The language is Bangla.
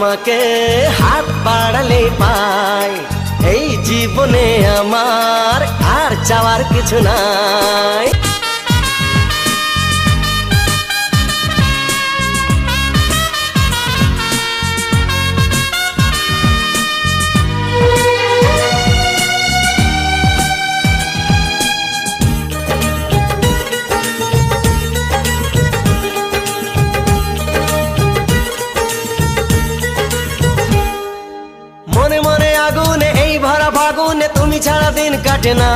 তোমাকে হাত বাড়ালে পাই। এই জীবনে আমার আর চাওয়ার কিছু নাই। মনে মনে আগুনে এই ভরা ফাগুনে তুমি ছাড়া দিন কাটে না।